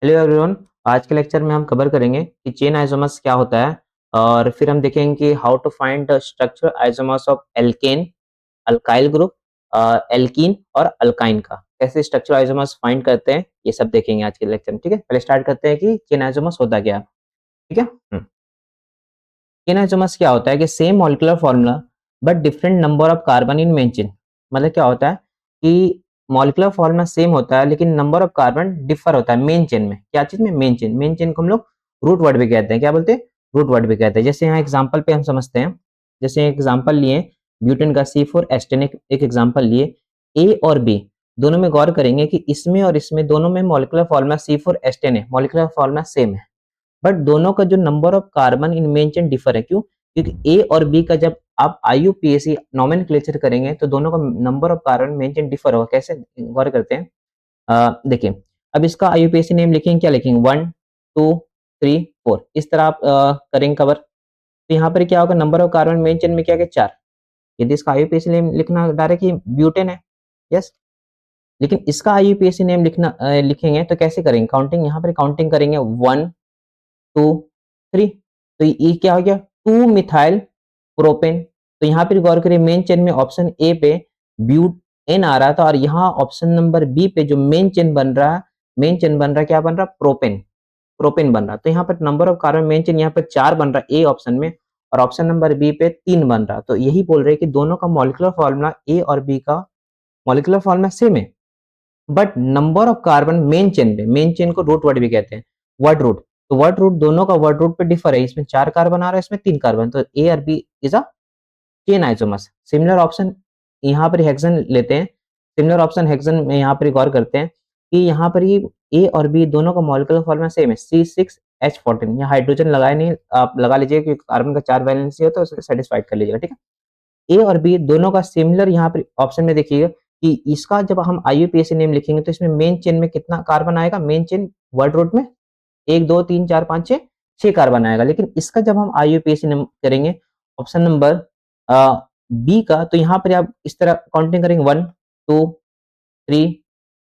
Hello everyone. आज के lecture में हम कवर करेंगे कि चेन आइसोमर्स क्या होता है और फिर हम देखेंगे कि how to find the structure isomers of alkane, alkyl group, alkene और अल्काइन का कैसे स्ट्रक्चर आइसोमर्स फाइंड करते हैं, ये सब देखेंगे आज के लेक्चर में। ठीक है, पहले स्टार्ट करते हैं कि चेन आइसोमर्स होता क्या है। ठीक है। चेन आइसोमर्स क्या होता है कि same molecular formula but different number of carbon in main chain. मतलब क्या होता है कि मॉलिक्यूलर फॉर्मूला सेम होता है लेकिन नंबर ऑफ कार्बन डिफर होता है मेन चेन में। क्या चीज में? मेन चेन को हम लोग रूट वर्ड भी कहते हैं। क्या बोलते हैं? रूट वर्ड भी कहते हैं। जैसे यहाँ एग्जांपल पे हम समझते हैं। जैसे एग्जांपल लिए ब्यूटेन का C4H10 एक एग्जांपल लिए। ए और बी दोनों में गौर करेंगे कि इसमें और इसमें दोनों में मॉलिक्यूलर फॉर्मूला C4H10 है, मॉलिक्यूलर फॉर्मूला सेम है, बट दोनों का जो number of carbon in main chain differ है। क्यों? क्योंकि ए और बी का जब आप IUPAC नोमेनक्लेचर करेंगे तो दोनों का number of carbon main chain differ होगा। कैसे? गौर करते हैं। देखिए, अब इसका IUPAC नेम लिखेंगे, क्या लिखेंगे? 1 2 3 4 इस तरह आप करेंगे कवर। तो यहाँ पर क्या होगा? Number of carbon main chain में क्या है? 4। यदि इसका IUPAC नेम लिखना डायरेक्ट ही ब्यूटेन है। यस। लेकिन इसका IUPAC नेम लिखना लिखेंगे तो कैसे करेंगे? काउंटिंग, यहाँ पर काउंटिंग करेंगे 1 2 3। तो ये क्या हो गया? 2 मिथाइल प्रोपेन। तो यहाँ पर गौर करिए, मेन चेन में ऑप्शन ए पे ब्यूटेन आ रहा था और यहाँ ऑप्शन नंबर बी पे जो मेन चेन बन रहा है, मेन चेन बन रहा है, क्या बन रहा है? प्रोपेन। प्रोपेन बन रहा। तो यहाँ पर number of carbon main chain यहाँ पर 4 बन रहा है ए ऑप्शन में, और ऑप्शन नंबर बी पे 3 बन रहा। तो यही बोल रहे हैं कि दोनों का मॉलिक्यूलर फॉर्मूला ए और बी का मॉलिक्यूलर फॉर्मूला सेम है, but number of carbon main chain पे, मेन चेन को रूट वर्ड भी कहते हैं, वर्ड रूट। तो वर्ड रूट दोनों का वर्ड रूट पे डिफर है। इसमें 4 कार्बन आ रहा है, इसमें 3 कार्बन। तो ए और B is a chain isomers. Similar option यहाँ पर हेक्सेन लेते हैं। सिमिलर ऑप्शन हेक्सेन में यहाँ पर गौर करते हैं कि यहाँ पर ही ए और बी दोनों का मॉलिक्यूलर फॉर्मूला सेम है, C6H14। यहाँ हाइड्रोजन लगाए नहीं, आप लगा लीजिए क्योंकि कार्बन का 4 वैलेंसी हो तो उसे सेटिस्फाइड कर लीजिएगा। ठीक है। ए और बी दोनों का सिमिलर यहाँ पर ऑप्शन में देखिएगा कि इसका जब हम IUPAC नेम लिखेंगे तो इसमें मेन चेन में कितना कार्बन आएगा? मेन चेन वर्ड रूट में 1 2 3 4 5 6 6 कार्बन आएगा। लेकिन इसका जब हम IUPAC नेम करेंगे ऑप्शन नंबर बी का, तो यहाँ पर आप इस तरह काउंटिंग करेंगे 1 2 3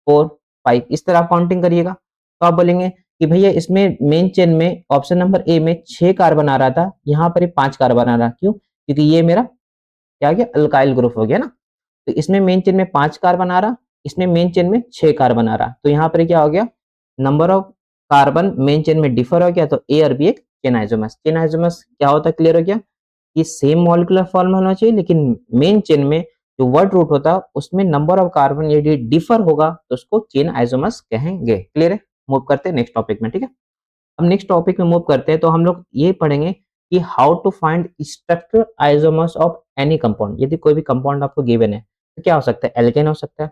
4 5 इस तरह आप काउंटिंग करिएगा। तो आप बोलेंगे कि भैया इसमें मेन चेन में ऑप्शन नंबर ए में 6 कार्बन आ रहा था, यहाँ पर 5 कार्बन आ रहा। क्यों? क्योंकि ये मेरा क्या आ गया? अल्काइल ग्रुप हो गया ना। तो इसमें मेन चेन में 5 कार्बन आ रहा, इसमें मेन चेन में 6 कार्बन आ रहा। तो यहाँ पर क्या हो गया? Number of carbon main chain में डिफर हो गया। तो ए और बी एक चेन आइसोमर्स। चेन आइसोमर्स क्या होता है? क्लियर हो गया कि सेम मॉलिक्यूलर फॉर्मूला होना चाहिए लेकिन मेन चेन में जो वर्ड रूट होता है उसमें नंबर ऑफ कार्बन यदि डिफर होगा तो उसको चेन आइसोमर्स कहेंगे। क्लियर है? मूव करते हैं नेक्स्ट टॉपिक में। ठीक है। अब नेक्स्ट टॉपिक में मूव करते हैं तो हम लोग ये पढ़ेंगे कि how to find structure isomers of any compound. यदि कोई भी कंपाउंड आपको गिवन है तो क्या हो सकता है? एल्केन हो सकता है,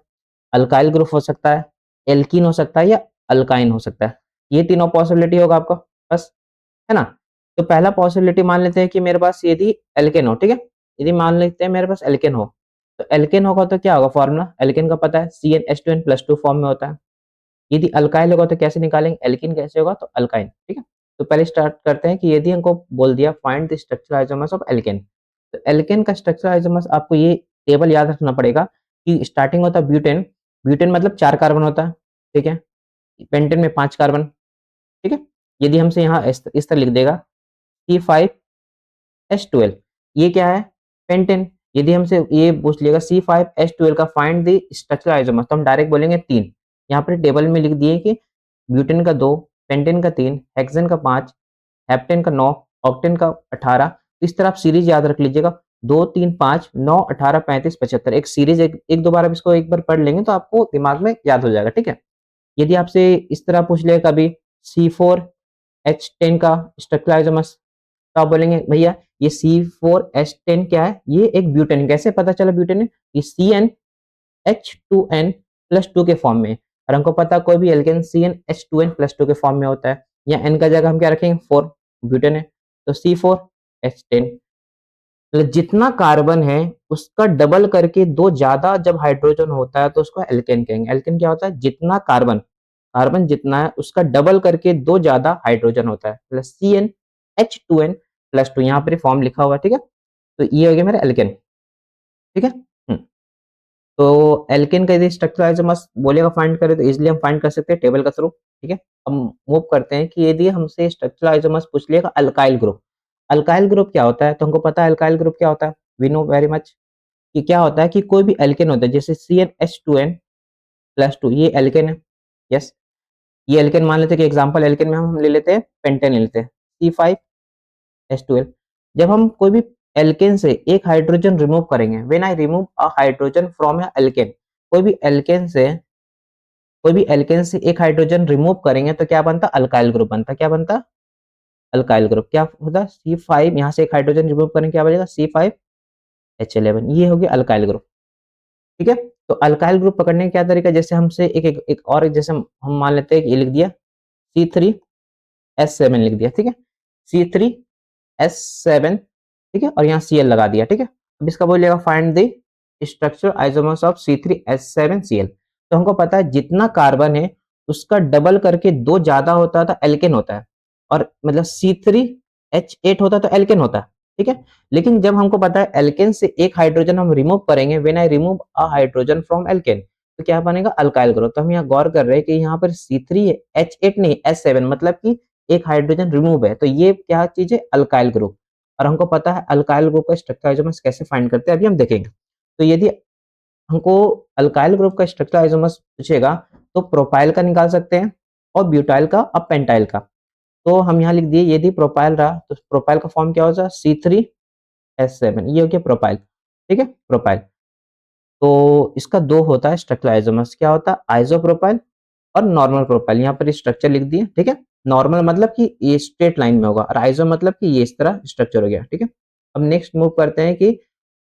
अल्काइल ग्रुप हो सकता है, एल्कीन हो सकता है या अल्काइन हो सकता है। ये तीनों पॉसिबिलिटी होगा आपका, बस, है ना। तो पहला पॉसिबिलिटी मान लेते हैं कि मेरे पास यदि एल्केन हो। ठीक है। यदि मान लेते हैं मेरे पास एल्केन हो, तो एल्केन होगा तो क्या होगा? फॉर्मूला एल्केन का पता है, CnH2n+2 फॉर्म में होता है। यदि अल्काइल होगा तो कैसे निकालेंगे? एल्कीन कैसे होगा? तो अल्काइन। ठीक है। तो पहले स्टार्ट करते हैं कि यदि हमको बोल दिया find the structure isomers of alkene, तो एल्केन का स्ट्रक्चर आइसोमर्स आपको ये टेबल याद रखना पड़ेगा कि स्टार्टिंग होता है ब्यूटेन। ब्यूटेन मतलब 4 कार्बन होता है। ठीक है। पेंटेन में 5 कार्बन। ठीक है। यदि हमसे यहाँ इस तरह लिख देगा C5H12, ये क्या है? पेंटेन। यदि हमसे ये पूछ लेगा C5H12 का फाइंड द स्ट्रक्चर आइसोमर्स, तो हम डायरेक्ट बोलेंगे 3। यहाँ पर टेबल में लिख दिए कि ब्यूटेन का 2, पेंटेन का 3, हेक्सेन का 5, हेप्टेन का 9, ऑक्टेन का 18। इस तरह आप सीरीज याद रख लीजिएगा, 2 3 5 9 18 35 75। एक सीरीज एक दो बार आप इसको एक बार पढ़ लेंगे तो आपको दिमाग में याद हो जाएगा। ठीक है। यदि आपसे इस तरह पूछ लेगा कभी C4H10 का स्ट्रक्चर आइसोमर्स, तो आप बोलेंगे भैया ये C4H10 क्या है? ये एक ब्यूटेन है। कैसे पता चला ब्यूटेन है? ये CnH2n+2 के फॉर्म में है। और हमको पता है कोई भी एल्केन CnH2n+2 के फॉर्म में होता है। या n का जगह हम क्या रखेंगे? 4, ब्यूटेन है। तो C4H10 मतलब जितना कार्बन है उसका डबल करके 2 ज्यादा जब हाइड्रोजन होता है तो उसको एल्केन कहेंगे। एल्केन क्या होता है? जितना कार्बन, कार्बन जितना है उसका डबल करके 2 ज्यादा हाइड्रोजन होता है, मतलब CnH2n+2। यहाँ पर फॉर्म लिखा हुआ है। ठीक है। तो ये हो गया मेरा एल्केन। ठीक है। तो एल्केन का यदि स्ट्रक्चरल आइसोमर्स बोलेगा फाइंड करें तो इजीली हम फाइंड कर सकते हैं टेबल के थ्रू, ठीक है। हम मूव करते हैं कि यदि हमसे स्ट्रक्चरल आइसोमर्स पूछ लिएगा अल्काइल ग्रुप, अल्काइल ग्रुप क्या होता है, तो हमको पता है अल्काइल ग्रुप क्या होता है, वी नो वेरी मच कि क्या होता है कि कोई भी एल्केन होता है जैसे CnH2n+2 ये एल्केन है, यस। ये एल्केन मान लेते हैं कि एग्जांपल एल्केन में हम ले लेते हैं पेंटेन ले लेते हैं C5H12। जब हम कोई भी एल्केन से एक हाइड्रोजन रिमूव करेंगे, when I remove a hydrogen from a alkane, कोई भी एल्केन से एक हाइड्रोजन रिमूव करेंगे तो क्या बनता, अल्काइल ग्रुप बनता। क्या बनता, अल्काइल ग्रुप। क्या होता, C5, यहाँ से एक हाइड्रोजन रिमूव करेंगे क्या बनेगा, C5H11। ये हो गया अल्काइल ग्रुप, ठीक है। तो अल्काइल ग्रुप पकड़ने का क्या तरीका, जैसे हमसे एक और जैसे हम मान लेते हैं कि ये लिख दिया C3H7 लिख दिया, ठीक है, C3H7, ठीक है, और यहाँ Cl लगा दिया, ठीक है। अब इसका बोलिएगा find the structure isomers of C3H7Cl। तो हमको पता है जितना कार्बन है उसका डबल करके दो ज्यादा होता था एल्केन होता है, और मतलब C3H8 होता तो एल्केन होता, ठीक है। लेकिन जब हमको पता है एल्केन से एक हाइड्रोजन हम रिमूव करेंगे, when I remove a hydrogen from alkane, तो क्या बनेगा, अल्काइल ग्रुप। तो हम यहाँ गौर कर रहे हैं कि यहाँ पर C3H8 नहीं H7, मतलब कि एक हाइड्रोजन रिमूव है, तो ये क्या चीज है, अल्काइल ग्रुप। और हमको पता है अल्काइल ग्रुप का स्ट्रक्चर आइसोमर्स कैसे फाइंड करते हैं, अभी हम देखेंगे। तो यदि हमको अल्काइल ग्रुप का स्ट्रक्चर आइसोमर्स पूछेगा तो प्रोपाइल का निकाल सकते हैं और ब्यूटाइल का और पेंटाइल का। तो हम यहाँ लिख दिए यदि प्रोपाइल रहा तो प्रोपाइल का फॉर्म क्या होगा, C3H7, ये हो गया प्रोपाइल, ठीक है, प्रोपाइल। तो इसका दो होता है स्ट्रक्चर आइसोमर्स, क्या होता है, आइसोप्रोपाइल और नॉर्मल प्रोपाइल। यहाँ पर स्ट्रक्चर लिख दिए, ठीक है। नॉर्मल मतलब कि ये स्ट्रेट लाइन में होगा और आइसो मतलब कि ये इस तरह स्ट्रक्चर हो गया, ठीक है। अब नेक्स्ट मूव करते हैं कि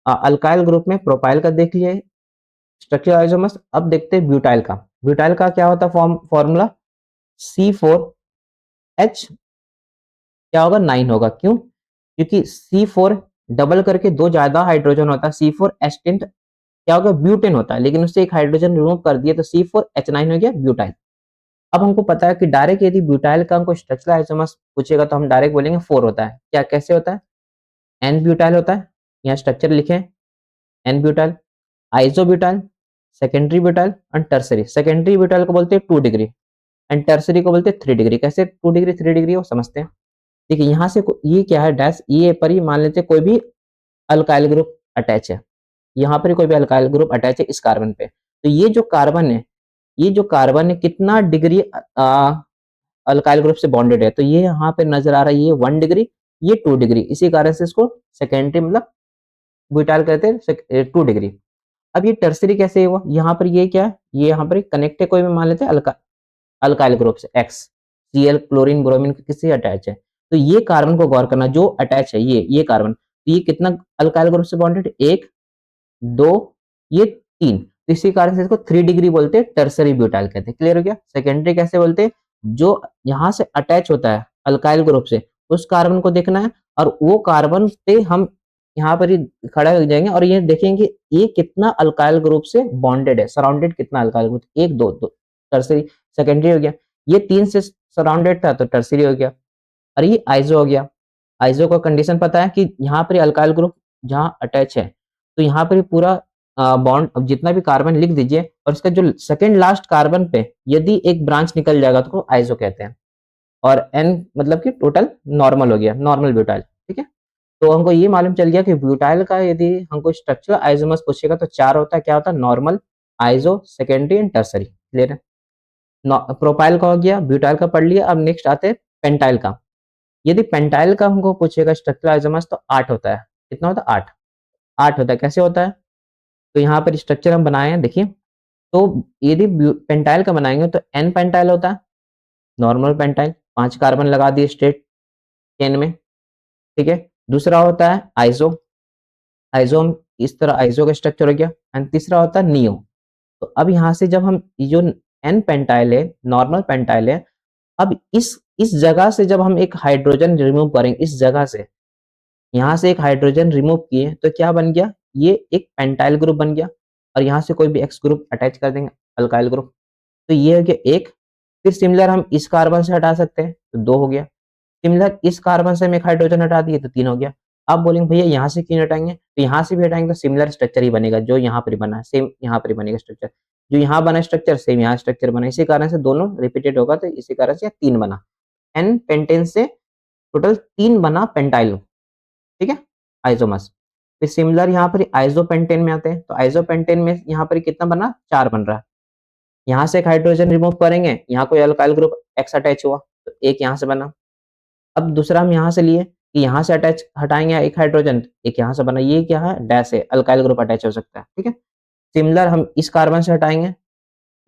अल्काइल ग्रुप में प्रोपाइल का देख लिए स्ट्रक्चर आइसोमर्स। अब देखते हैं ब्यूटाइल का। ब्यूटाइल का क्या होता है फॉर्मूला, C4H क्या होगा, 9 होगा। क्यों, क्योंकि C4 डबल करके दो ज्यादा हाइड्रोजन होता है, C4H10 क्या होगा, ब्यूटेन होता है, लेकिन उससे एक हाइड्रोजन रिमूव कर दिया तो C4H9 हो गया ब्यूटाइल। अब हमको पता है कि डायरेक्ट यदि ब्यूटाइल का हमको स्ट्रक्चरल आइसोमर्स पूछेगा तो हम डायरेक्ट बोलेंगे 4 होता है। क्या, कैसे होता है, एन ब्यूटाइल होता है, यहाँ स्ट्रक्चर लिखे n butyl, iso butyl, secondary butyl and tertiary. Secondary butyl को बोलते हैं 2 डिग्री एंड टर्सरी को बोलते हैं 3 डिग्री। कैसे 2 डिग्री 3 डिग्री वो समझते हैं। देखिए यहाँ से ये क्या है, डैश ये पर ही मान लेते हैं कोई भी अल्काइल ग्रुप अटैच है, यहाँ पर कोई भी अल्काइल ग्रुप अटैच है इस कार्बन पे, तो ये जो कार्बन है, ये जो कार्बन है कितना डिग्री अल्काइल ग्रुप से बॉन्डेड है, तो ये यहाँ पे नजर आ रहा है ये 1 डिग्री, ये 2 डिग्री, इसी कारण से इसको सेकेंडरी मतलब ब्यूटाइल कहते हैं 2 डिग्री। अब ये टर्सरी कैसे हुआ, यहाँ पर ये क्या है, ये यहाँ पर कनेक्ट है कोई भी मान लेते हैं अल्काइल ग्रुप से, एक्स Cl क्लोरीन ब्रोमीन किससे अटैच है, तो ये कार्बन को गौर करना जो अटैच है, ये कार्बन, तो ये कितना अल्काइल ग्रुप से बॉन्डेड, 1 2 ये 3, तो इसी कारण से इसको 3 डिग्री बोलते हैं, टर्सरी ब्यूटाइल कहते हैं। क्लियर हो गया। सेकेंडरी कैसे बोलते हैं, जो यहाँ से अटैच होता है अल्काइल ग्रुप से उस कार्बन को देखना है, और वो कार्बन पे हम यहाँ पर ही खड़ा हो जाएंगे और ये देखेंगे ये कितना अल्काइल ग्रुप से बॉन्डेड है, सराउंडेड कितना अल्काइल ग्रुप, 1 2 2, टर्सरी। सेकेंडरी हो गया, ये 3 से सराउंडेड था तो टर्सरी हो गया। और ये आइसो हो गया, आइसो का कंडीशन पता है कि यहाँ पर अल्काइल ग्रुप जहाँ अटैच है तो यहाँ पर पूरा बॉन्ड, अब जितना भी कार्बन लिख दीजिए और इसका जो सेकंड लास्ट कार्बन पे यदि एक ब्रांच निकल जाएगा तो आइसो कहते हैं। और एन मतलब कि टोटल नॉर्मल हो गया, नॉर्मल ब्यूटाइल, ठीक है। तो हमको ये मालूम चल गया कि ब्यूटाइल का यदि हमको स्ट्रक्चरल आइसोमर्स पूछेगा तो 4 होता है। क्या होता है, normal, iso, secondary and tertiary. Clear है। प्रोपाइल का हो गया, ब्यूटाइल का पढ़ लिया। अब नेक्स्ट आते हैं पेंटाइल का। यदि पेंटाइल का हमको पूछेगा स्ट्रक्चरल आइसोमर्स तो 8 होता है। कितना होता है, 8, 8 होता है। कैसे होता है, तो यहाँ पर स्ट्रक्चर हम बनाए हैं, देखिए। तो यदि पेंटाइल का बनाएंगे तो एन पेंटाइल होता है, नॉर्मल पेंटाइल, 5 कार्बन लगा दिए स्ट्रेट चेन में, ठीक है। दूसरा होता है आइसो, आइसो हम इस तरह आइसो का स्ट्रक्चर हो गया। एंड तीसरा होता है नियो। तो अब यहाँ से जब हम जो एन पेंटाइल है, नॉर्मल पेंटाइल है, अब इस जगह से जब हम एक हाइड्रोजन रिमूव करेंगे, इस जगह से यहाँ से एक हाइड्रोजन रिमूव किए तो क्या बन गया, ये एक पेंटाइल ग्रुप बन गया। और यहाँ से कोई भी एक्स ग्रुप अटैच कर देंगे, अल्काइल ग्रुप, तो ये हो गया एक। फिर सिमिलर हम इस कार्बन से हटा सकते हैं तो 2 हो गया। सिमिलर इस कार्बन से हम एक हाइड्रोजन हटा दिए तो 3 हो गया। आप बोलेंगे भैया यहाँ से क्यों हटाएंगे, तो यहाँ से भी हटाएंगे तो सिमिलर स्ट्रक्चर ही बनेगा, जो यहाँ पर बना है सेम यहाँ पर बनेगा स्ट्रक्चर, जो यहाँ बना स्ट्रक्चर सेम यहाँ स्ट्रक्चर बना, इसी कारण से दोनों रिपीटेड होगा, तो इसी कारण से 3 बना। एन पेंटेन से टोटल 3 बना पेंटाइल, ठीक है, आइसोमर्स। फिर सिमिलर यहाँ पर आइसोपेंटेन में आते हैं, तो आइसोपेंटेन में यहाँ पर कितना बना, 4 बन रहा है। यहाँ से एक हाइड्रोजन रिमूव करेंगे, यहाँ कोई अल्काइल ग्रुप एक्स अटैच हुआ, तो एक यहाँ से बना। अब दूसरा हम यहाँ से लिए कि यहाँ से अटैच हटाएंगे एक हाइड्रोजन, एक यहाँ से बना, ये क्या है, डैश है, अल्काइल ग्रुप अटैच हो सकता है, ठीक है। सिमिलर हम इस कार्बन से हटाएंगे,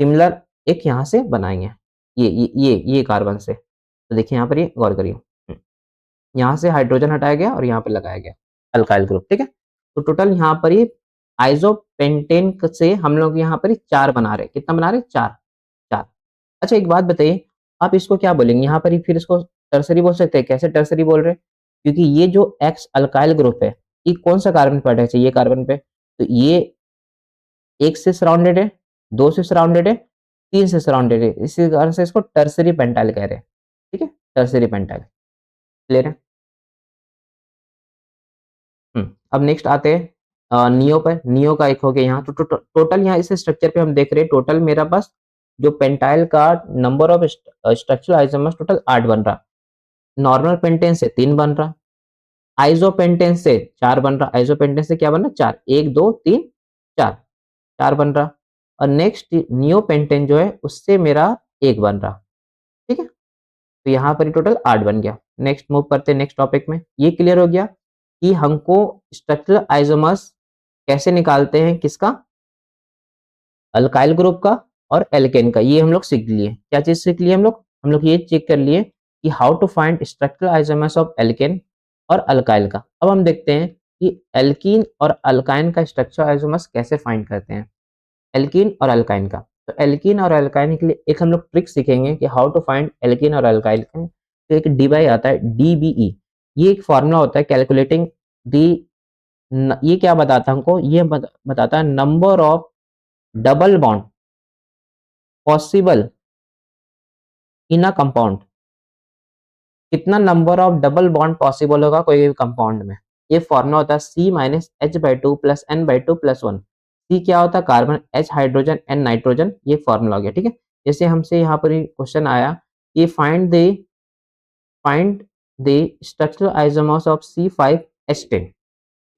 सिमिलर एक यहाँ से बनाएंगे, ये कार्बन से, तो देखिए यहाँ पर ये गौर करिए, यहाँ से हाइड्रोजन हटाया गया और यहाँ पे लगाया गया अल्काइल ग्रुप, ठीक है। तो टोटल यहाँ पर ये आइसोपेंटेन से हम लोग यहाँ पर 4 बना रहे हैं, कितना बना रहे हैं, 4 4। अच्छा एक बात बताइए, आप इसको क्या बोलेंगे, यहाँ पर ही फिर इसको टर्सरी बोल सकते हैं, कैसे टर्सरी बोल रहे हैं, क्योंकि ये जो एक्स अल्काइल ग्रुप है, ये कौन सा कार्बन पे अटैच है, ये कार्बन पे, तो ये 1 से सराउंडेड है, 2 से सराउंडेड है, 3 से सराउंडेड है, इसी कारण से इसको टर्सरी पेंटाइल कह रहे हैं, ठीक है, टर्सरी पेंटाइल, क्लियर है। अब नेक्स्ट आते हैं नियो पर, नियो का एक हो गया यहाँ, तो टोटल यहाँ इस स्ट्रक्चर पे हम देख रहे हैं, टोटल मेरा पास जो पेंटाइल का number of structural isomers total 8 बन रहा, नॉर्मल पेंटेन से 3 बन रहा, आइसोपेंटेन से 4 बन रहा, आइसोपेंटेन से क्या बन रहा, 4, 1 2 3 4, 4 बन रहा, और नेक्स्ट नियो पेंटेन जो है उससे मेरा 1 बन रहा, ठीक है। तो यहाँ पर टोटल 8 बन गया। नेक्स्ट मूव करते हैं नेक्स्ट टॉपिक में, ये क्लियर हो गया कि हमको स्ट्रक्चरल आइसोमर्स कैसे निकालते हैं, किसका, अल्काइल ग्रुप का और एल्केन का, ये हम लोग सीख लिए। क्या चीज सीख लिए हम लोग ये चेक कर लिए कि how to find structural isomers of alkane और अल्काइल का। अब हम देखते हैं कि एल्कीन और अल्काइन का स्ट्रक्चरल आइसोमर्स कैसे फाइंड करते हैं, एल्कीन और अल्काइन का। तो एल्कीन और अल्काइन के लिए एक हम लोग ट्रिक सीखेंगे कि हाउ टू फाइंड एल्कीन और अल्काइल का। तो एक डीबाई आता है, डीबीई, ये एक फॉर्मूला होता है कैलकुलेटिंग दी, ये क्या बताता है हमको, ये बताता है number of double bond possible in a compound, कितना number of double bond possible होगा कोई भी कंपाउंड में। ये फॉर्मूला होता है C minus H by two plus N by two plus one. C क्या होता है, carbon, H hydrogen, N nitrogen, ये फॉर्मूला हो गया, ठीक है। जैसे हमसे यहाँ पर क्वेश्चन आया कि find the structural isomers of C5H10,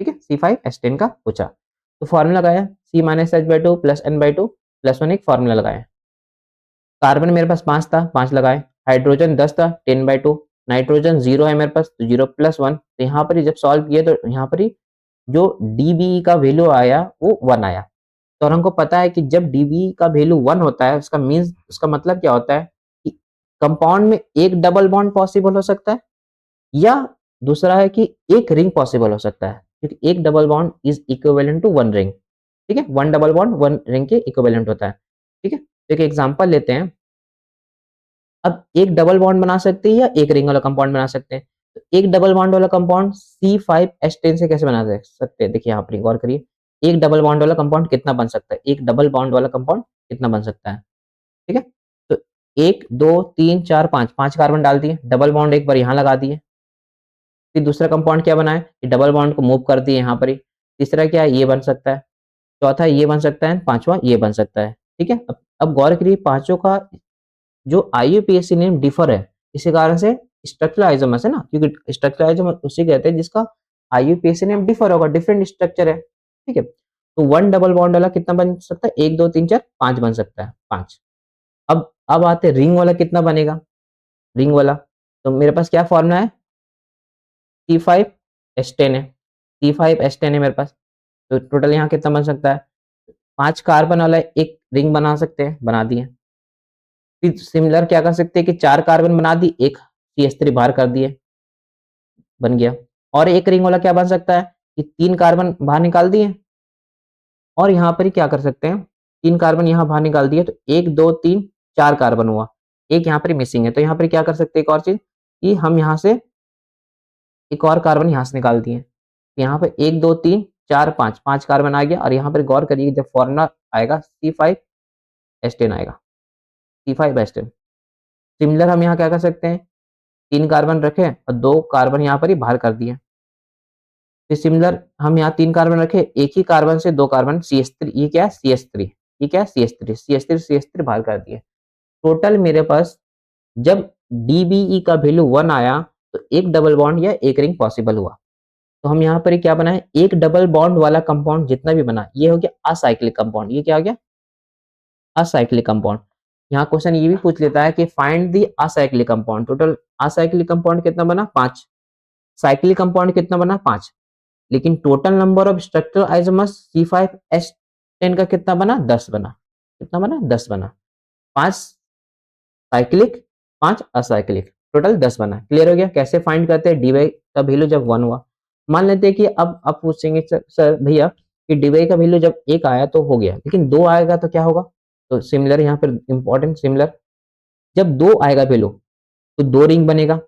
ठीक है, C5H10 का पूछा, तो फॉर्मूला लगाया C minus H by two plus N by two plus one, एक फॉर्मूला लगाया। कार्बन मेरे पास 5 था, 5 लगाए, हाइड्रोजन 10 था, 10/2, नाइट्रोजन 0 है मेरे पास, तो 0 प्लस 1, तो यहाँ पर जब सॉल्व किए तो यहाँ पर जो डीबीई का वैल्यू आया वो 1 आया। तो और हमको पता है कि जब डीबीई का वैल्यू 1 होता है, उसका मीन्स, उसका मतलब क्या होता है कि कंपाउंड में एक डबल बॉन्ड पॉसिबल हो सकता है, या दूसरा है कि एक रिंग पॉसिबल हो सकता है, क्योंकि एक double bond is equivalent to 1 ring, ठीक है, 1 डबल बॉन्ड 1 रिंग के इक्विवेलेंट होता है, ठीक है। तो एक एग्जांपल लेते हैं, अब एक डबल बॉन्ड बना सकते हैं या एक रिंग वाला कंपाउंड बना सकते हैं, तो एक डबल बॉन्ड वाला कंपाउंड C5H10 से कैसे बना सकते हैं, देखिए यहाँ पर गौर करिए, एक डबल बॉन्ड वाला कंपाउंड कितना बन सकता है, एक डबल बॉन्ड वाला कंपाउंड कितना बन सकता है, ठीक है। तो 1 2 3 4 5, 5 कार्बन डाल दिए, डबल बॉन्ड एक बार यहाँ लगा दिए, फिर दूसरा कंपाउंड क्या बनाए कि डबल बॉन्ड को मूव कर दिए यहाँ पर ही, तीसरा क्या है, ये बन सकता है, चौथा ये बन सकता है, पांचवा ये बन सकता है, ठीक है। अब गौर करिए पांचों का जो आईयूपीएसी नेम डिफर है, इसी कारण से स्ट्रक्चरल आइसोमर्स है ना, क्योंकि स्ट्रक्चरल आइसोमर उसी कहते हैं जिसका आईयूपीएसी नेम डिफर होगा, डिफरेंट स्ट्रक्चर है, ठीक है। तो 1 डबल बॉन्ड वाला कितना बन सकता है, 1 2 3 4 5 बन सकता है, 5। अब आते हैं रिंग वाला कितना बनेगा, रिंग वाला, तो मेरे पास क्या फॉर्मूला है, C5H10 है, C5H10 है मेरे पास, तो टोटल यहाँ कितना बन सकता है, 5 कार्बन वाला एक रिंग बना सकते हैं, बना दिए। फिर सिमिलर क्या कर सकते हैं कि 4 कार्बन बना दी, एक CH3 बाहर कर दिए, बन गया। और एक रिंग वाला क्या बन सकता है कि 3 कार्बन बाहर निकाल दिए, और यहाँ पर ही क्या कर सकते हैं, 3 कार्बन यहाँ बाहर निकाल दिए, तो 1 2 3 4 कार्बन हुआ, एक यहाँ पर मिसिंग है, तो यहाँ पर क्या कर सकते हैं, एक और चीज कि हम यहाँ से एक और कार्बन यहाँ से निकाल दिए, यहाँ पे 1 2 3 4 5, 5 कार्बन आ गया, और यहाँ पर गौर करिए जब फॉर्मूला आएगा C5H10 आएगा, C5H10। सिमिलर हम यहाँ क्या कर सकते हैं, 3 कार्बन रखे और 2 कार्बन यहाँ पर ही बाहर कर दिए, फिर सिमिलर हम यहाँ 3 कार्बन रखे, एक ही कार्बन से 2 कार्बन CH3, ये क्या है CH3, ये क्या है CH3, CH3 CH3 बाहर कर दिए। टोटल मेरे पास जब DBE का वैल्यू 1 आया तो एक डबल बॉन्ड या एक रिंग पॉसिबल हुआ। तो हम यहाँ पर क्या बनाए, एक डबल बॉन्ड वाला कंपाउंड जितना भी बना ये हो गया असाइक्लिक कंपाउंड। ये क्या हो गया असाइक्लिक कंपाउंड। यहाँ क्वेश्चन ये भी पूछ लेता है कि find the acyclic compound. Total acyclic compound कितना बना 5, साइक्लिक कंपाउंड कितना बना 5, लेकिन total number of structural isomers C5H10 का कितना बना 10 बना। कितना बना 10 बना, 5 साइक्लिक 5 असाइक्लिक, टोटल 10 बना। क्लियर हो गया। कैसे फाइंड करते हैं, dy का वैल्यू जब 1 हुआ, मान लेते हैं कि अब पूछेंगे सर भैया कि dy का वैल्यू जब 1 आया तो हो गया, लेकिन 2 आएगा तो क्या होगा। तो सिमिलर यहाँ पर इंपॉर्टेंट, सिमिलर जब 2 आएगा वैल्यू तो 2 रिंग बनेगा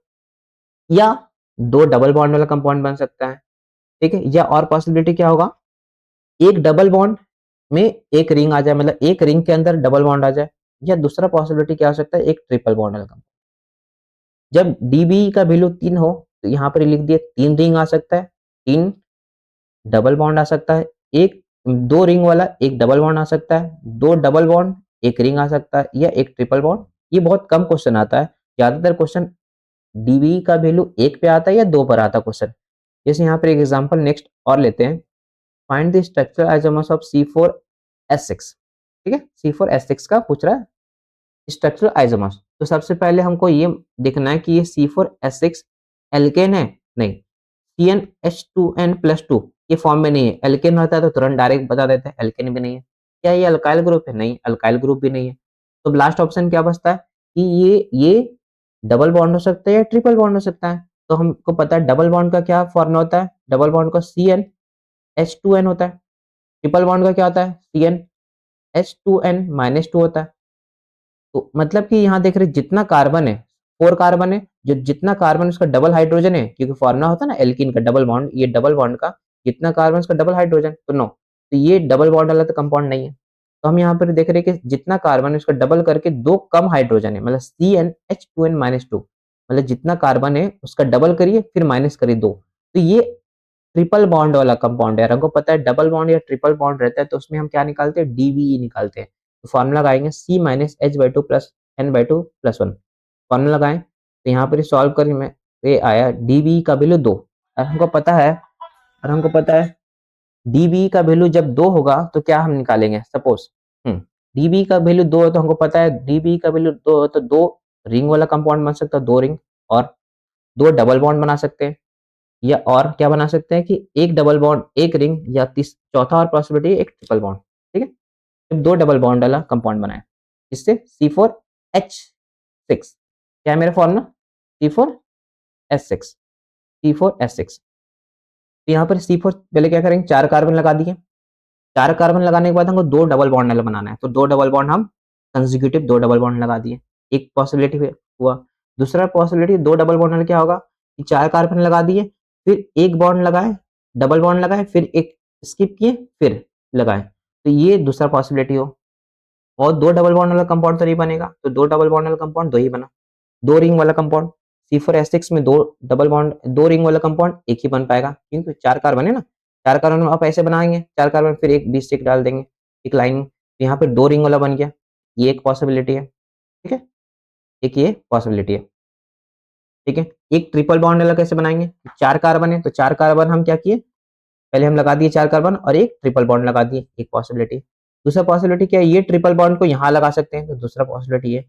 या 2 डबल बॉन्ड वाला कंपाउंड बन सकता है। ठीक है, या और पॉसिबिलिटी क्या होगा, एक डबल बॉन्ड में एक रिंग आ जाए, मतलब एक रिंग के अंदर डबल बॉन्ड आ जाए। या दूसरा पॉसिबिलिटी क्या हो सकता है, एक ट्रिपल बॉन्ड वाला कंपाउंड। जब DB का वैल्यू 3 हो तो यहाँ पर लिख दिए 3 रिंग आ सकता है, 3 डबल बॉन्ड आ सकता है, एक 2 रिंग वाला एक डबल बॉन्ड आ सकता है, 2 डबल बॉन्ड एक रिंग आ सकता है, या एक ट्रिपल बॉन्ड। ये बहुत कम क्वेश्चन आता है, ज्यादातर क्वेश्चन DB का वैल्यू 1 पे आता है या 2 पर आता है क्वेश्चन। जैसे यहाँ पर एक एग्जांपल नेक्स्ट और लेते हैं, find the structural isomers of C4H6। ठीक है, C4H6 का पूछ रहा है स्ट्रक्चरल आइसोमर्स। तो सबसे पहले हमको ये देखना है कि ये C4H6 एल्केन है, नहीं, CnH2n+2 ये फॉर्म में नहीं है। एल्केन होता है तो तुरंत डायरेक्ट बता देते हैं, एल्केन भी नहीं है। क्या ये अल्काइल ग्रुप है, नहीं, अल्काइल ग्रुप भी नहीं है। तो लास्ट ऑप्शन क्या बचता है कि ये डबल बॉन्ड हो सकता है या ट्रिपल बॉन्ड हो सकता है। तो हमको पता है डबल बॉन्ड का क्या फॉर्मूला होता है, डबल बॉन्ड का CnH2n होता है। ट्रिपल बॉन्ड का क्या होता है, CnH2n-2 होता है। तो मतलब कि यहाँ देख रहे जितना कार्बन है, 4 कार्बन है, जो जितना कार्बन उसका डबल हाइड्रोजन है, क्योंकि फॉर्मूला होता है ना एल्कीन का डबल बॉन्ड, ये डबल बॉन्ड का जितना कार्बन उसका डबल हाइड्रोजन, तो नो, तो ये डबल बॉन्ड वाला तो कंपाउंड नहीं है। तो हम यहाँ पर देख रहे हैं कि जितना कार्बन है उसका डबल करके 2 कम हाइड्रोजन है, मतलब CnH2n-2, मतलब जितना कार्बन है उसका डबल करिए फिर माइनस करिए 2, तो ये ट्रिपल बॉन्ड वाला कंपाउंड है। हमको पता है डबल बॉन्ड या ट्रिपल बॉन्ड रहता है तो उसमें हम क्या निकालते हैं, DBE निकालते हैं। तो फॉर्मूला लगाएंगे C-H/2 plus N/2 plus 1, formula लगाएं तो यहाँ पर सॉल्व करें में ये आया DBE का वैल्यू 2। और हमको पता है, DBE का वैल्यू जब 2 होगा तो क्या हम निकालेंगे, सपोज DBE का वैल्यू 2 है तो हमको पता है DBE का वैल्यू 2 है तो 2 रिंग वाला कंपाउंड बन सकता है, 2 रिंग, और 2 डबल बॉन्ड बना सकते हैं, या और क्या बना सकते हैं कि एक डबल बॉन्ड एक रिंग, या चौथा और पॉसिबिलिटी एक ट्रिपल बॉन्ड। ठीक है, जब 2 डबल बॉन्ड वाला कंपाउंड बनाए, इससे C4H6 क्या है मेरा फॉर्मूला, C4H6, C4H6। तो यहाँ पर C4 पहले क्या करेंगे, 4 कार्बन लगा दिए, 4 कार्बन लगाने के बाद हमको 2 डबल बॉन्ड वाला बनाना है, तो 2 डबल बॉन्ड हम कंसेक्यूटिव 2 डबल बॉन्ड लगा दिए, एक पॉसिबिलिटी हुआ। दूसरा पॉसिबिलिटी 2 डबल बॉन्ड वाला क्या होगा कि 4 कार्बन लगा दिए, फिर एक बॉन्ड लगाए, डबल बॉन्ड लगाए, फिर एक स्किप किए, फिर लगाए, तो ये दूसरा पॉसिबिलिटी हो। और 2 डबल बॉन्ड वाला कंपाउंड तो नहीं बनेगा, तो 2 डबल बॉन्ड वाला कंपाउंड 2 ही बना। 2 रिंग वाला कंपाउंड C4H6 में 2 डबल बॉन्ड 2 रिंग वाला कंपाउंड एक ही बन पाएगा, क्योंकि 4 कार्बन है ना, 4 कार्बन आप ऐसे बनाएंगे, 4 कार्बन फिर एक बीच से एक डाल देंगे, एक लाइन में, तो यहाँ पे 2 रिंग वाला बन गया, ये एक पॉसिबिलिटी है। ठीक है, एक ये पॉसिबिलिटी है। ठीक है, एक ट्रिपल बॉन्ड वाला कैसे बनाएंगे, 4 कार्बन है तो 4 कार्बन हम क्या किए, पहले हम लगा दिए 4 कार्बन और एक ट्रिपल बॉन्ड लगा दिए, एक पॉसिबिलिटी। दूसरा पॉसिबिलिटी क्या है, ये ट्रिपल बॉन्ड को यहाँ लगा सकते हैं, तो दूसरा पॉसिबिलिटी है।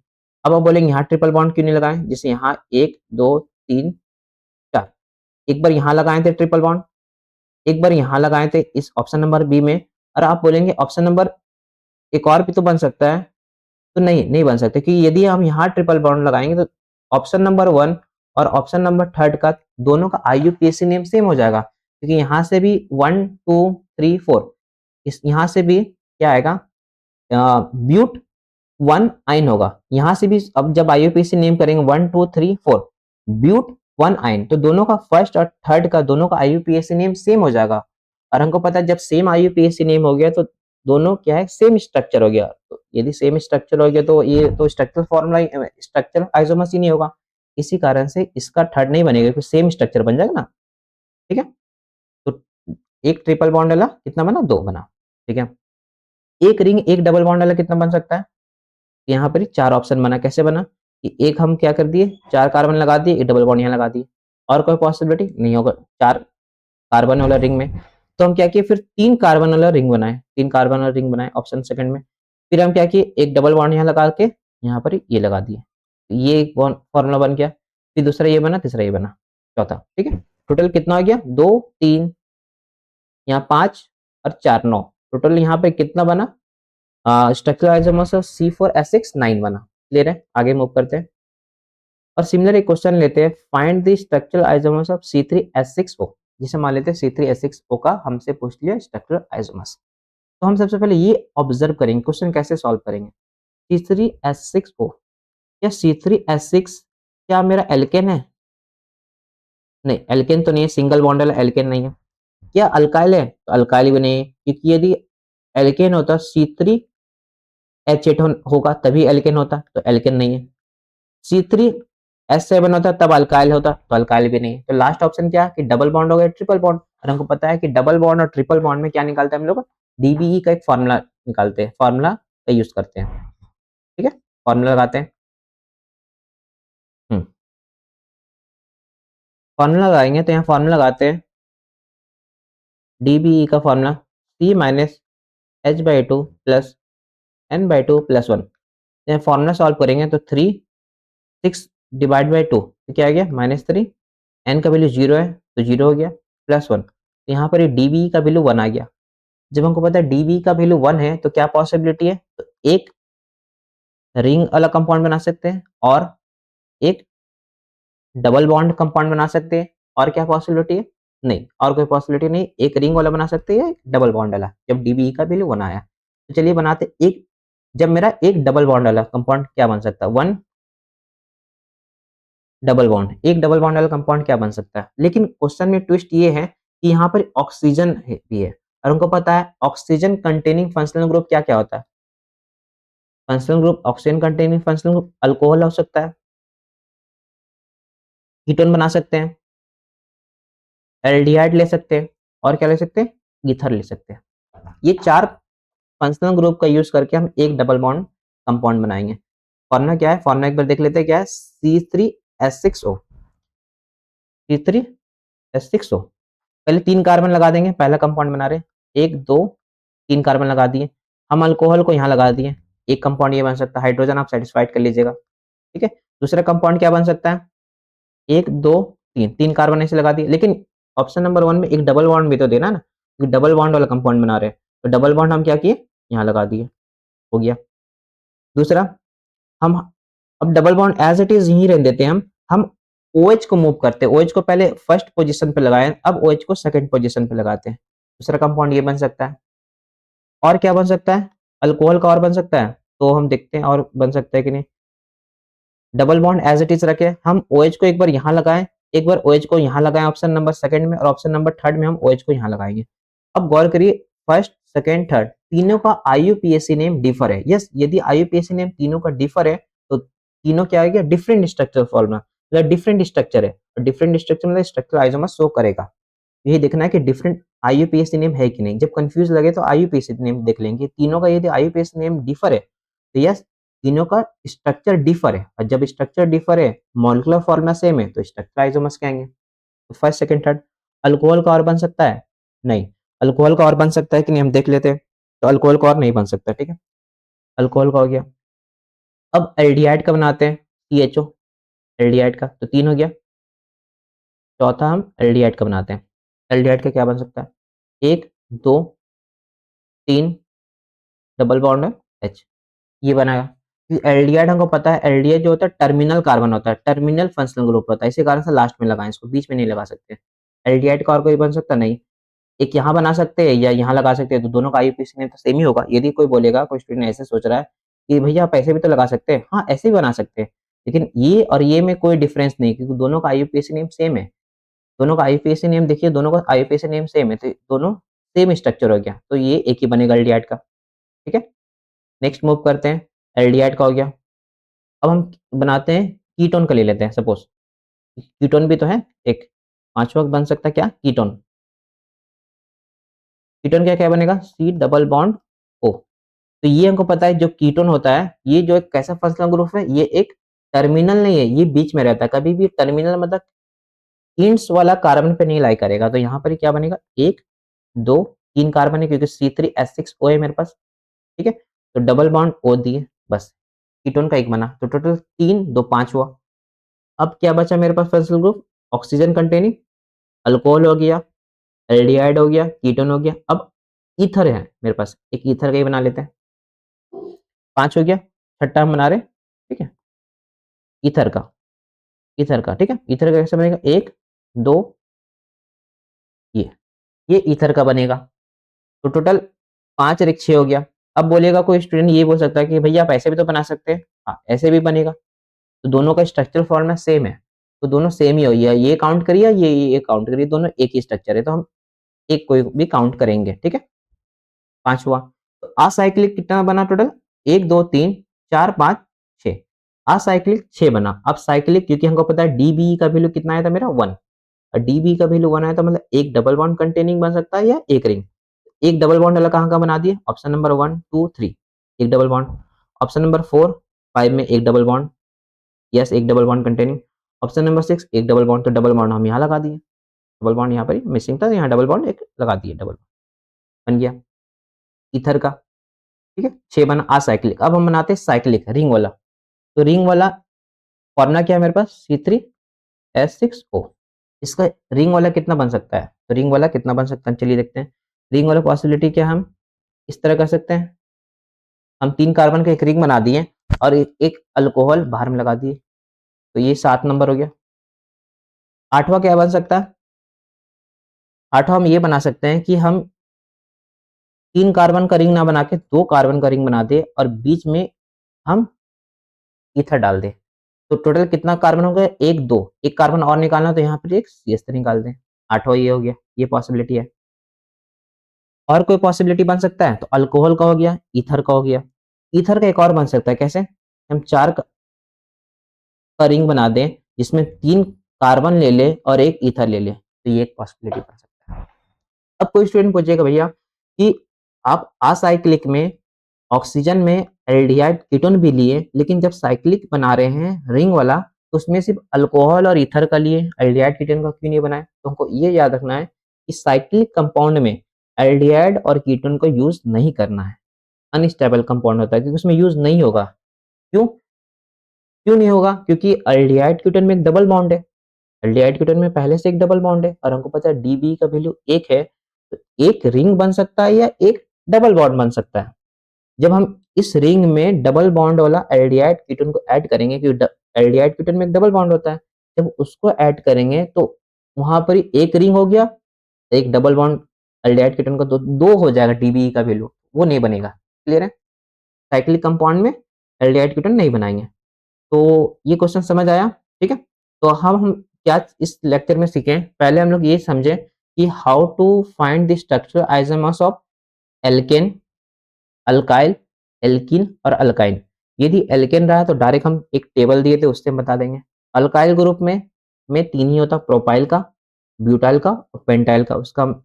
अब आप बोलेंगे यहाँ ट्रिपल बॉन्ड क्यों नहीं लगाएं, जैसे यहाँ 1 2 3 4, एक बार यहाँ लगाए थे ट्रिपल बॉन्ड, एक बार यहाँ लगाए थे इस ऑप्शन नंबर बी में, और आप बोलेंगे ऑप्शन नंबर एक और भी तो बन सकता है, तो नहीं, नहीं बन सकते, क्योंकि यदि हम यहाँ ट्रिपल बॉन्ड लगाएंगे तो ऑप्शन नंबर 1 और ऑप्शन नंबर 3 का दोनों का IUPAC नेम सेम हो जाएगा, क्योंकि यहाँ से भी 1 2 3 4, इस यहाँ से भी क्या आएगा, ब्यूट 1 आइन होगा, यहाँ से भी अब जब IUPAC नेम करेंगे 1 2 3 4 ब्यूट 1 आइन, तो दोनों का फर्स्ट और थर्ड का दोनों का IUPAC नेम सेम हो जाएगा। और हमको पता है जब सेम IUPAC नेम हो गया तो दोनों क्या है, सेम स्ट्रक्चर हो गया। तो यदि सेम स्ट्रक्चर हो गया तो ये तो स्ट्रक्चरल फॉर्मूला स्ट्रक्चरल आइसोमर्स ही नहीं होगा, इसी कारण से इसका थर्ड नहीं बनेगा, क्योंकि सेम स्ट्रक्चर बन जाएगा ना। ठीक है, तो एक ट्रिपल बॉन्ड वाला कितना बना, 2 बना, ठीक है। एक रिंग एक डबल बॉन्ड वाला कितना बन सकता है, यहाँ पर 4 ऑप्शन बना। कैसे बना कि एक हम क्या कर दिए, 4 कार्बन लगा दिए, एक डबल बॉन्ड यहाँ लगा दिए, और कोई पॉसिबिलिटी नहीं होगा 4 कार्बन वाला रिंग में। तो हम क्या किए, फिर 3 कार्बन वाला रिंग बनाए, 3 कार्बन वाला रिंग बनाए ऑप्शन सेकंड में। फिर हम क्या किए, एक डबल बॉन्ड यहाँ लगा के यहाँ पर ये लगा दिए, ये एक फॉर्मूला बन गया। फिर दूसरा ये बना, तीसरा ये बना, चौथा, ठीक है। टोटल कितना हो गया, 2 3 यहाँ 5 और 4 9, टोटल यहाँ पे कितना बना, स्ट्रक्चरल आइसोमर्स ऑफ C4H6 9 बना। क्लियर है, आगे मूव करते हैं। और सिमिलर एक क्वेश्चन लेते हैं, find the structural isomers of C3H6O। जिसे मान लेते हैं C3H6O का हमसे पूछ लिया स्ट्रक्चरल आइसोमर्स। तो हम सबसे पहले ये ऑब्जर्व करेंगे क्वेश्चन कैसे सॉल्व करेंगे। C3H6O, क्या C3H6 क्या मेरा एल्केन है, नहीं एल्केन तो नहीं है, सिंगल बॉन्ड वाला एल्केन नहीं है। क्या अल्काइल है, तो अल्काइल भी नहीं है, क्योंकि यदि एल्केन होता C3H8 होगा तभी एल्केन होता, तो एल्केन नहीं है। C3H7 होता तब अल्काइल होता, तो अल्काइल भी नहीं है। तो लास्ट ऑप्शन क्या कि डबल बॉन्ड हो गया, ट्रिपल बॉन्ड। और हमको पता है कि डबल बॉन्ड और ट्रिपल बॉन्ड में क्या निकालते हैं हम लोग, DBE का एक फॉर्मूला निकालते हैं, फॉर्मूला का यूज करते हैं, ठीक है। फॉर्मूला लगाते हैं, फॉर्मूला लगाएंगे तो यहाँ फॉर्मूला लगाते हैं, DBE का formula C-H/2 plus N/2 plus 1। Formula solve करेंगे तो 3 6 डिवाइड बाई 2 तो क्या आ गया, -3। एन का वैल्यू 0 है तो 0 हो गया, प्लस 1। तो यहाँ पर DBE का वैल्यू 1 आ गया। जब हमको पता है DBE का वैल्यू 1 है तो क्या पॉसिबिलिटी है, तो एक रिंग वाला कंपाउंड बना सकते हैं और एक डबल बॉन्ड कंपाउंड बना सकते हैं। और क्या पॉसिबिलिटी है, नहीं और कोई पॉसिबिलिटी नहीं, एक रिंग वाला बना सकते हैं, डबल बॉन्ड वाला, जब DBE का वैल्यू 1 आया। तो चलिए बनाते एक, जब मेरा एक डबल बॉन्ड वाला कंपाउंड क्या बन सकता है, 1 डबल बॉन्ड, एक डबल बॉन्ड वाला कंपाउंड क्या बन सकता है। लेकिन क्वेश्चन में ट्विस्ट ये है कि यहाँ पर ऑक्सीजन भी है, और हमको पता है ऑक्सीजन कंटेनिंग फंक्शनल ग्रुप क्या क्या होता है। Functional group oxygen containing functional group alcohol हो सकता है, कीटोन बना सकते हैं, एल्डिहाइड ले सकते हैं, और क्या ले सकते हैं, ईथर ले सकते हैं। ये 4 फंक्शनल ग्रुप का यूज करके हम एक डबल बॉन्ड कंपाउंड बनाएंगे। फॉर्मूला क्या है, फॉर्मूला एक बार देख लेते हैं क्या है, C3H6O, C3H6O। पहले 3 कार्बन लगा देंगे, पहला कंपाउंड बना रहे, 1 2 3 कार्बन लगा दिए। हम अल्कोहल को यहाँ लगा दिए, एक कंपाउंड ये बन सकता है, हाइड्रोजन आप सेटिस्फाइड कर लीजिएगा, ठीक है। दूसरा कंपाउंड क्या बन सकता है, 1 2 3, 3 कार्बन ऐसे लगा दिए। लेकिन ऑप्शन नंबर 1 में एक डबल बॉन्ड भी तो देना ना, क्योंकि डबल बॉन्ड वाला कंपाउंड बना रहे हैं, तो डबल बॉन्ड हम क्या किए, यहाँ लगा दिए, हो गया। दूसरा, हम अब double bond as it is यहीं रहने देते हैं, हम OH को मूव करते हैं, OH को पहले फर्स्ट पोजीशन पे लगाए, अब OH को सेकंड पोजीशन पे लगाते हैं। दूसरा कंपाउंड ये बन सकता है। और क्या बन सकता है, अल्कोहल का और बन सकता है, तो हम देखते हैं और बन सकता है कि नहीं। Double bond as it is रखे, हम OH को एक बार यहाँ लगाएं, एक बार OH को यहाँ लगाएं ऑप्शन नंबर सेकंड में, और ऑप्शन नंबर थर्ड में हम OH को यहाँ लगाएंगे। अब गौर करिए, फर्स्ट सेकंड थर्ड तीनों का IUPAC नेम डिफर है। यस, यदि IUPAC नेम तीनों का डिफर है तो तीनों क्या आ गया, डिफरेंट स्ट्रक्चर फॉर्मूला, मतलब डिफरेंट स्ट्रक्चर है, और डिफरेंट स्ट्रक्चर मतलब स्ट्रक्चर आइसोमर शो करेगा। यही देखना है कि डिफरेंट IUPAC नेम है कि नहीं। जब कंफ्यूज लगे तो IUPAC नेम देख लेंगे, तीनों का यदि IUPAC नेम डिफर है तो यस तीनों का स्ट्रक्चर डिफर है, और जब स्ट्रक्चर डिफर है मॉलिक्यूलर फॉर्मूला सेम है तो स्ट्रक्चर आइसोमर्स कहेंगे। तो फर्स्ट सेकंड थर्ड, अल्कोहल का और बन सकता है, नहीं अल्कोहल का और बन सकता है कि नहीं हम देख लेते हैं, तो अल्कोहल का और नहीं बन सकता, ठीक है, अल्कोहल का हो गया। अब एल्डिहाइड का बनाते हैं, CHO एल्डिहाइड का, तो 3 हो गया। चौथा हम एल्डिहाइड का बनाते हैं, एल्डिहाइड का क्या बन सकता है, 1 2 3 डबल बॉन्ड है H, ये बनाएगा। एल्डिहाइड हमको पता है, एल्डिहाइड जो होता है टर्मिनल कार्बन होता है, टर्मिनल फंक्शनल ग्रुप होता है, इसी कारण से लास्ट में लगाएं इसको, बीच में नहीं लगा सकते। एल्डिहाइड का और कोई बन सकता नहीं, एक यहाँ बना सकते हैं या यहाँ लगा सकते हैं, तो दोनों का IUPAC नेम तो सेम ही होगा। यदि कोई बोलेगा, कोई स्टूडेंट ऐसे सोच रहा है कि भैया आप ऐसे भी तो लगा सकते हैं, हाँ ऐसे भी बना सकते हैं, लेकिन ये और ये में कोई डिफरेंस नहीं, क्योंकि दोनों का IUPAC नेम सेम है। दोनों का IUPAC नेम देखिए, दोनों का IUPAC नेम सेम है, तो दोनों सेम स्ट्रक्चर हो गया, तो ये एक ही बनेगा एल्डिहाइड का, ठीक है। नेक्स्ट मूव करते हैं, एल्डिहाइड का हो गया। अब हम बनाते हैं कीटोन का, ले लेते हैं सपोज, कीटोन भी तो है एक, पांचवा बन सकता है क्या, कीटोन। कीटोन क्या क्या बनेगा, C डबल बॉन्ड O। तो ये हमको पता है जो कीटोन होता है ये जो एक कैसा फंक्शनल ग्रुप है, ये एक टर्मिनल नहीं है, ये बीच में रहता है। कभी भी टर्मिनल मतलब इंट्स वाला कार्बन पे नहीं लाई करेगा। तो यहाँ पर ही क्या बनेगा, 1 2 3 कार्बन है क्योंकि C3H6O है मेरे पास, ठीक है। तो डबल बॉन्ड O दिए, बस कीटोन का एक बना। तो टोटल 3 2 5 हुआ। अब क्या बचा मेरे पास functional group, oxygen containing alcohol हो गया, एल्डिहाइड हो गया, कीटोन हो गया। अब ईथर है मेरे पास, एक ईथर का ही बना लेते हैं। 5 हो गया, छठा हम बना रहे हैं, ठीक है, ईथर का। ईथर का, ठीक है। ईथर का कैसे बनेगा, 1 2 ये ईथर का बनेगा। तो टोटल 5 और 1 6 हो गया। अब बोलेगा कोई स्टूडेंट, ये बोल सकता है कि भैया आप ऐसे भी तो बना सकते हैं। हाँ, ऐसे भी बनेगा। तो दोनों का स्ट्रक्चरल फॉर्मूला सेम है, तो दोनों सेम ही हो गया। ये काउंट करिए, ये काउंट करिए, दोनों एक ही स्ट्रक्चर है, तो हम एक कोई भी काउंट करेंगे, ठीक है। 5 हुआ। तो असाइक्लिक कितना बना टोटल, 1 2 3 4 5 6। असाइक्लिक 6 बना। अब साइक्लिक, क्योंकि हमको पता है डीबी का वैल्यू कितना आया था मेरा 1, और डीबी का वैल्यू 1 आया था, मतलब एक डबल बॉन्ड कंटेनिंग बन सकता है या एक रिंग। एक डबल बॉन्ड वाला कहाँ का बना दिए, ऑप्शन नंबर 1 2 3 एक डबल बॉन्ड। ऑप्शन नंबर 4 5 में एक डबल बॉन्ड, यस एक double bond containing. Option number 6 एक डबल बॉन्ड, तो डबल बॉन्ड हम यहाँ लगा दिए। डबल बॉन्ड यहाँ पर मिसिंग था, यहाँ डबल बॉन्ड एक लगा दिए, डबल बन गया ईथर का, ठीक है। 6 बना असाइक्लिक। अब हम बनाते हैं साइक्लिक, रिंग वाला। तो रिंग वाला फॉर्मूला क्या है मेरे पास, C3H6O। इसका रिंग वाला कितना बन सकता है, तो रिंग वाला कितना बन सकता है चलिए देखते हैं। रिंग वाला पॉसिबिलिटी क्या, हम इस तरह कर सकते हैं, हम 3 कार्बन का एक रिंग बना दिए और एक अल्कोहल बाहर में लगा दिए, तो ये 7 नंबर हो गया। आठवां क्या बन सकता है, आठवां हम ये बना सकते हैं कि हम 3 कार्बन का रिंग ना बना के 2 कार्बन का रिंग बना दे और बीच में हम ईथर डाल दें। तो टोटल कितना कार्बन हो गया, 1 2, एक कार्बन और निकालना, तो यहाँ पर एक CH3 निकाल दें। आठवां ये हो गया, ये पॉसिबिलिटी है। और कोई पॉसिबिलिटी बन सकता है, तो अल्कोहल का हो गया, ईथर का हो गया। ईथर का एक और बन सकता है, कैसे, हम 4 का रिंग बना दें जिसमें 3 कार्बन ले ले और एक ईथर ले ले, तो ये एक पॉसिबिलिटी बन सकता है। अब कोई स्टूडेंट पूछेगा भैया कि आप असाइक्लिक में ऑक्सीजन में एल्डिहाइड कीटोन भी लिए, लेकिन जब साइक्लिक बना रहे हैं रिंग वाला, तो उसमें सिर्फ अल्कोहल और ईथर का लिए, एल्डिहाइड कीटोन का क्यों नहीं बनाए। तो हमको ये याद रखना है कि साइक्लिक कंपाउंड में एल्डिहाइड और कीटोन को यूज नहीं करना है। अनस्टेबल कंपाउंड होता है क्योंकि उसमें यूज नहीं होगा। क्यों, क्यों नहीं होगा, क्योंकि एल्डिहाइड कीटोन में एक डबल बॉन्ड है। एल्डिहाइड कीटोन में पहले से एक डबल बॉन्ड है और हमको पता है डीबी का वैल्यू 1 है, तो एक रिंग बन सकता है या एक डबल बॉन्ड बन सकता है। जब हम इस रिंग में डबल बॉन्ड वाला एल्डिहाइड कीटोन को ऐड करेंगे, क्योंकि एल्डिहाइड कीटोन में एक डबल बॉन्ड होता है, जब उसको ऐड करेंगे तो वहां पर ही एक रिंग हो गया, एक डबल बॉन्ड एल्डिहाइड कीटोन का दो हो जाएगा, डीबी का वैल्यू वो नहीं बनेगा। क्लियर है, साइक्लिक कंपाउंड में एल्डिहाइड कीटोन नहीं बनाएंगे। तो ये क्वेश्चन समझ आया, ठीक है। तो हम क्या इस लेक्चर में सीखें, पहले हम लोग ये समझे कि how to find the structural isomers of alkane, alkyl, alkene और अल्काइन। यदि एल्केन रहा तो डायरेक्ट हम एक टेबल दिए थे उससे हम बता देंगे। अल्काइल ग्रुप में 3 ही होता, प्रोपाइल का, ब्यूटाइल का और पेंटाइल का, उसका हम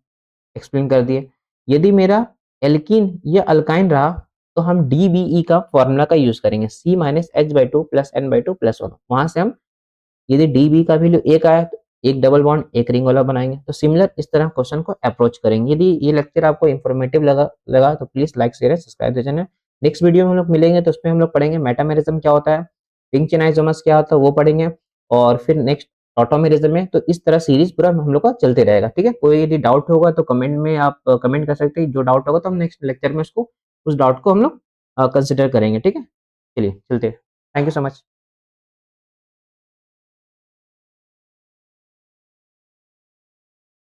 एक्सप्लेन कर दिए। यदि मेरा एल्कीन या अल्काइन रहा तो हम DBE का फॉर्मूला का यूज करेंगे, C-H/2 + N/2 + 1। वहां से हम यदि DB का वैल्यू 1 आया तो एक डबल बॉन्ड एक रिंग वाला बनाएंगे। तो सिमिलर इस तरह क्वेश्चन को अप्रोच करेंगे। यदि ये लेक्चर आपको इन्फॉर्मेटिव लगा तो please like share subscribe the channel. Next video में हम लोग मिलेंगे तो उसमें हम लोग पढ़ेंगे मेटामेरिज्म क्या होता है, रिंग चेन आइसोमर्स क्या होता है वो पढ़ेंगे, और फिर नेक्स्ट ऑटोमेरिज्म में। तो इस तरह सीरीज पूरा हम लोग का चलते रहेगा, ठीक है। कोई यदि डाउट होगा तो कमेंट में आप कमेंट कर सकते हैं, जो डाउट होगा तो हम नेक्स्ट लेक्चर में उसको उस डाउट को हम लोग कंसिडर करेंगे, ठीक है। चलिए चलते हैं, थैंक यू सो मच।